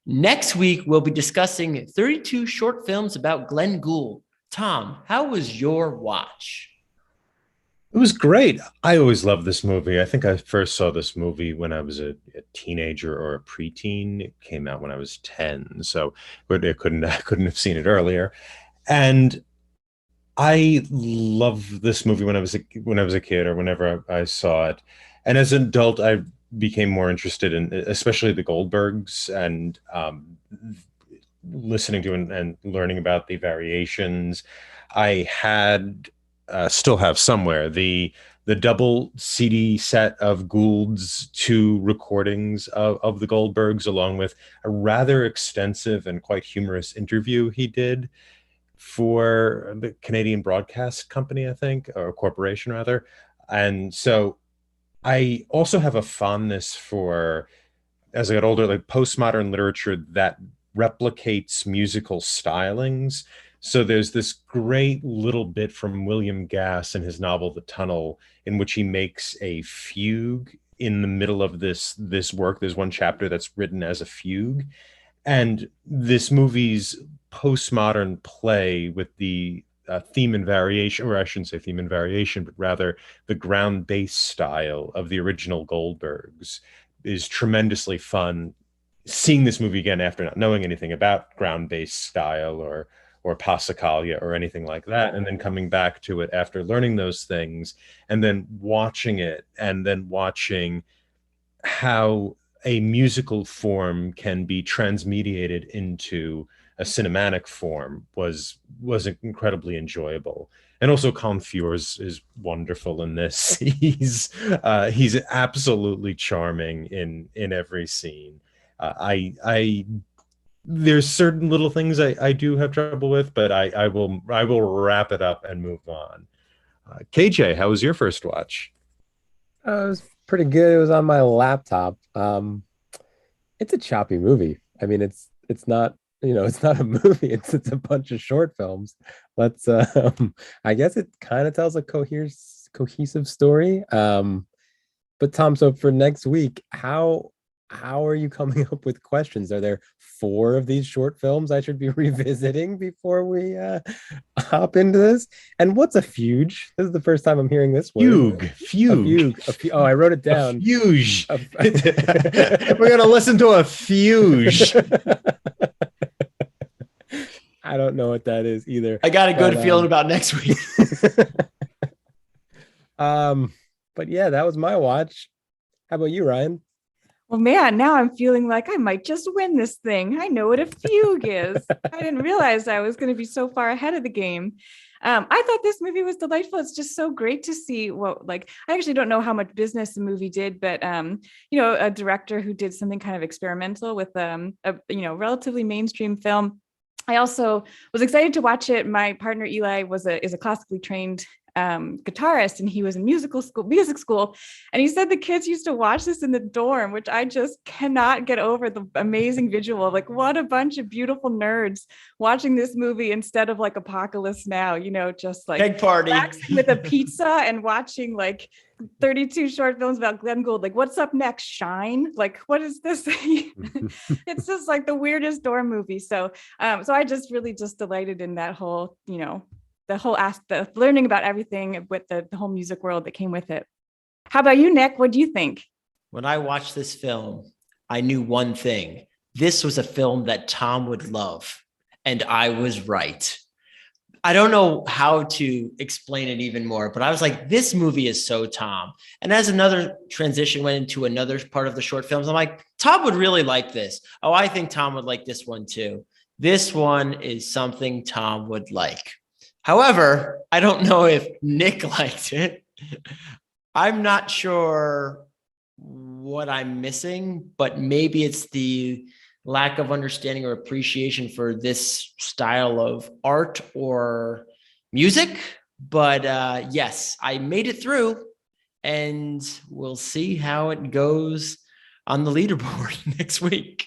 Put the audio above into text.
Next week, we'll be discussing 32 short films about Glenn Gould. Tom, how was your watch? It was great. I always loved this movie. I think I first saw this movie when I was a teenager or a preteen. It came out when I was 10, so but it couldn't I couldn't have seen it earlier. And I loved this movie when I was a kid or whenever I saw it. And as an adult, I became more interested in especially the Goldbergs and listening to and learning about the variations. I had still have somewhere the double CD set of Gould's two recordings of the Goldbergs, along with a rather extensive and quite humorous interview he did for the Canadian Broadcast Company, I think, or corporation rather. And so I also have a fondness for, as I got older, like postmodern literature that replicates musical stylings. So there's this great little bit from William Gass in his novel The Tunnel, in which he makes a fugue in the middle of this work. There's one chapter that's written as a fugue, and this movie's postmodern play with the theme and variation, or I shouldn't say theme and variation, but rather the ground bass style of the original Goldbergs is tremendously fun. Seeing this movie again after not knowing anything about ground bass style or Passacaglia or anything like that, and then coming back to it after learning those things, and then watching it, and then watching how a musical form can be transmediated into a cinematic form was incredibly enjoyable. And also Colin Feore is wonderful in this. He's absolutely charming in every scene. I there's certain little things I do have trouble with, but I will wrap it up and move on. KJ, how was your first watch? It was pretty good. It was on my laptop. It's a choppy movie. I mean, it's not, it's not a movie. It's a bunch of short films. Let's I guess it kind of tells a cohesive story. But Tom, so for next week, how are you coming up with questions? Are there four of these short films I should be revisiting before we hop into this? And what's a fugue? This is the first time I'm hearing this word. Fugue. Oh, I wrote it down. Fuge. We're gonna listen to a fuge. I don't know what that is either. I got a good feeling about next week. But yeah, that was my watch. How about you, Ryan? Well, man, now I'm feeling like I might just win this thing. I know what a fugue is. I didn't realize I was going to be so far ahead of the game. I thought this movie was delightful. It's just so great to see I actually don't know how much business the movie did, but, a director who did something kind of experimental with, a relatively mainstream film. I also was excited to watch it. My partner Eli is a classically trained guitarist, and he was in music school, and he said the kids used to watch this in the dorm, which I just cannot get over. The amazing visual, like what a bunch of beautiful nerds watching this movie instead of like Apocalypse Now, just like Keg party with a pizza and watching like 32 short films about Glenn Gould. Like, what's up next? Shine? Like, what is this? It's just like the weirdest dorm movie. So I just really just delighted in that whole, the whole aspect, learning about everything with the whole music world that came with it. How about you, Nick? What do you think? When I watched this film, I knew one thing. This was a film that Tom would love, and I was right. I don't know how to explain it even more, but I was like, this movie is so Tom. And as another transition went into another part of the short films, I'm like, Tom would really like this. Oh, I think Tom would like this one too. This one is something Tom would like. However, I don't know if Nick liked it. I'm not sure what I'm missing, but maybe it's the lack of understanding or appreciation for this style of art or music. But yes, I made it through, and we'll see how it goes on the leaderboard next week.